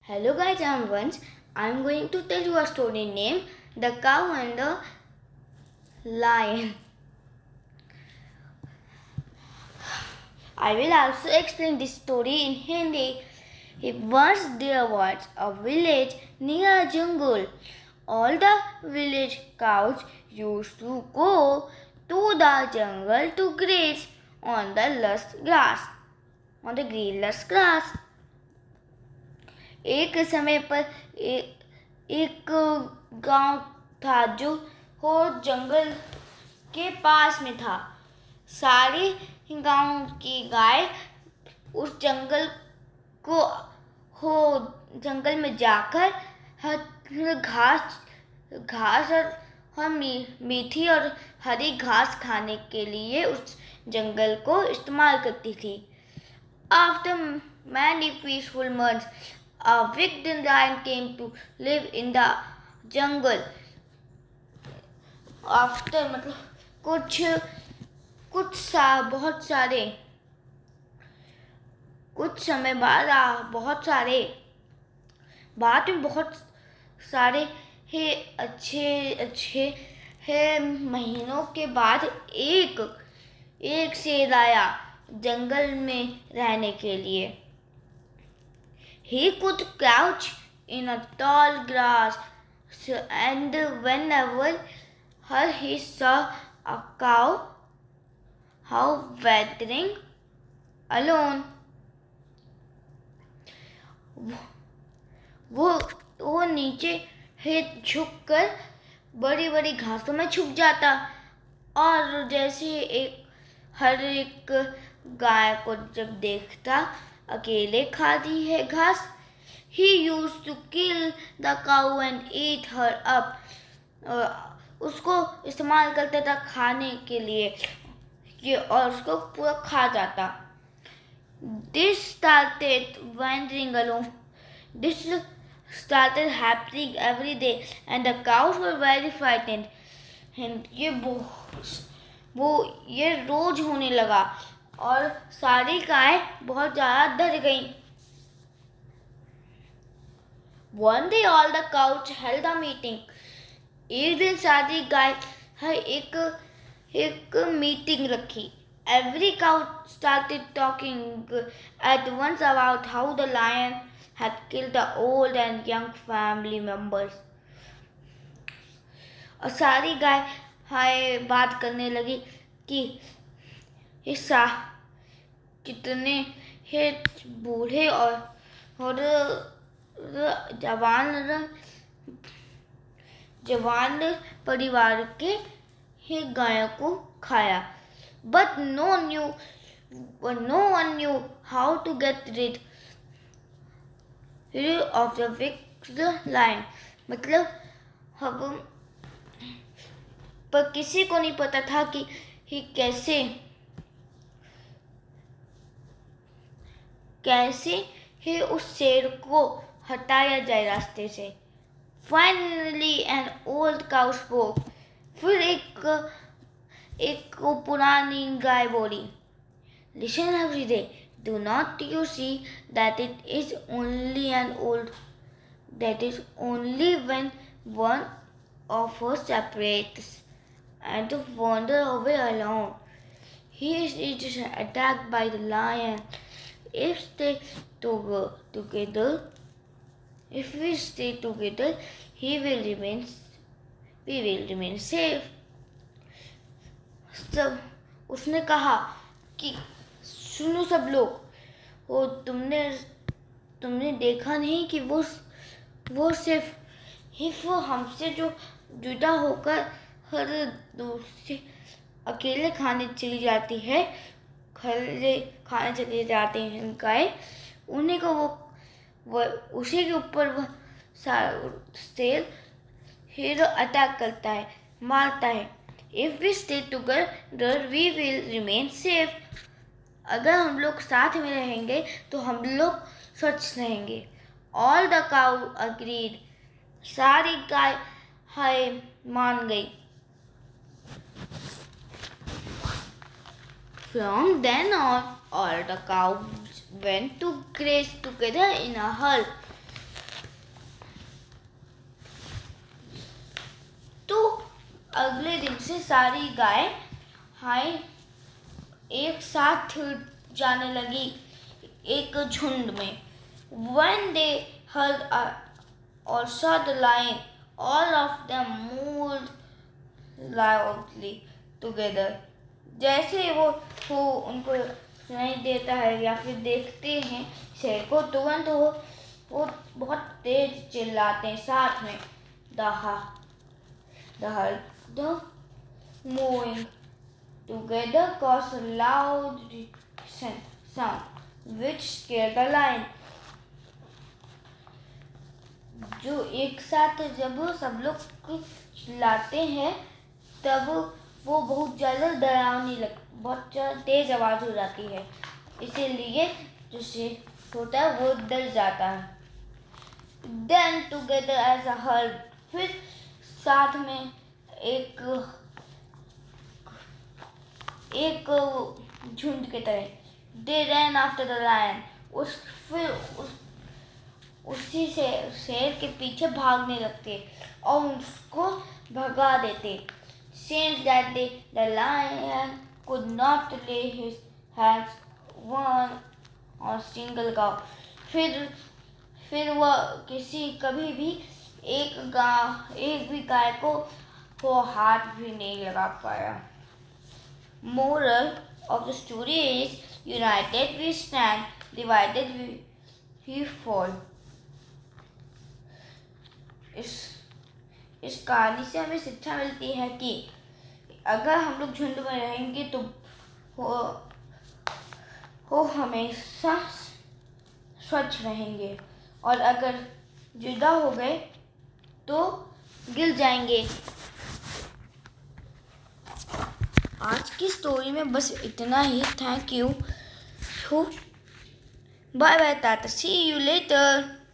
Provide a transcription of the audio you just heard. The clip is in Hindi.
Hello guys, I'm going to tell you a story named The Cow and the Lion. I will also explain this story in Hindi. Once there was a village near a jungle. All the village cows used to go to the jungle to graze on the green lush grass. एक समय पर एक गांव था जो जंगल के पास में था। सारी गांव की गाय उस जंगल में जाकर घास और मीठी और हरी घास खाने के लिए उस जंगल को इस्तेमाल करती थी। After many peaceful months, a wicked lion came to live in the jungle. After कुछ समय बाद बहुत सारे अच्छे महीनों के बाद एक शेर आया जंगल में रहने के लिए। He could crouch in a tall grass, and whenever he saw a cow wandering alone, वो नीचे झुककर बड़ी घासों में छुप जाता और जैसे हर एक गाय को जब देखता अकेले खाती है घास, he used to kill the cow and eat her up. उसको इस्तेमाल करता था खाने के लिए और उसको पूरा खा जाता। This started happening every day, and the cows were very frightened. And ये रोज होने लगा और सारी गाय बहुत ज़्यादा डर गईं। One day all the cows held a meeting. एक दिन सारी गाय एक मीटिंग रखी। Every cow started talking at once about how the lion had killed the old and young family members. और सारी गाय बात करने लगी कि कितने बूढ़े और जवान परिवार के गायों को खाया। But no one knew how to get rid of the wicked lion. मतलब पर किसी को नहीं पता था कि कैसे उस शेर को हटाया जाए रास्ते से। Finally an old cow spoke. फिर एक पुरानी गाय बोली, Listen every day. Do not you see that it is only when one of us separates and wander away alone, he is attacked by the lion. If we stay together, we will remain safe. तब उसने कहा कि सुनो सब लोग, वो तुमने देखा नहीं कि वो सिर्फ हमसे जो जुदा होकर हर दूसरे अकेले खाने चली जाती है गाय, उन्हीं को वो उसी के ऊपर शेर हीरो अटैक करता है, मारता है। If we stay together, we will remain safe. अगर हम लोग साथ में रहेंगे तो हम लोग सुरक्षित रहेंगे। All the cow agreed. सारी गाय मान गई। From then on, all the cows went to graze together in a herd. अगले दिन से सारी गाय हाय एक साथ जाने लगी, एक झुंड में। When they heard or saw the lion, all of them moved loudly together. जैसे वो उनको सुनाई देता है या फिर देखते हैं शेर को, तुरंत वो बहुत तेज चिल्लाते हैं साथ में। The herd moving together caused a loud sound which scared the lion. जो एक साथ जब सब लोग चिल्लाते हैं तब वो बहुत ज़्यादा डरावनी बहुत ज़्यादा तेज आवाज़ हो जाती है, इसीलिए जो शेर होता है वो डर जाता है। Then together as a herd, फिर साथ में एक झुंड की तरह, they ran after the lion, उसी से शेर के पीछे भागने लगते और उसको भगा देते। Since that day, the lion could not lay his hands on a single cow. फिर वह कभी भी एक भी गाय को हाथ भी नहीं लगा पाया। Moral of the story is, united we stand, divided we fall. इस कहानी से हमें शिक्षा मिलती है कि अगर हम लोग झुंड में रहेंगे तो वो हमेशा स्वच्छ रहेंगे, और अगर जुदा हो गए तो गिर जाएंगे। आज की स्टोरी में बस इतना ही। Thank you. Bye bye tata, see you letter.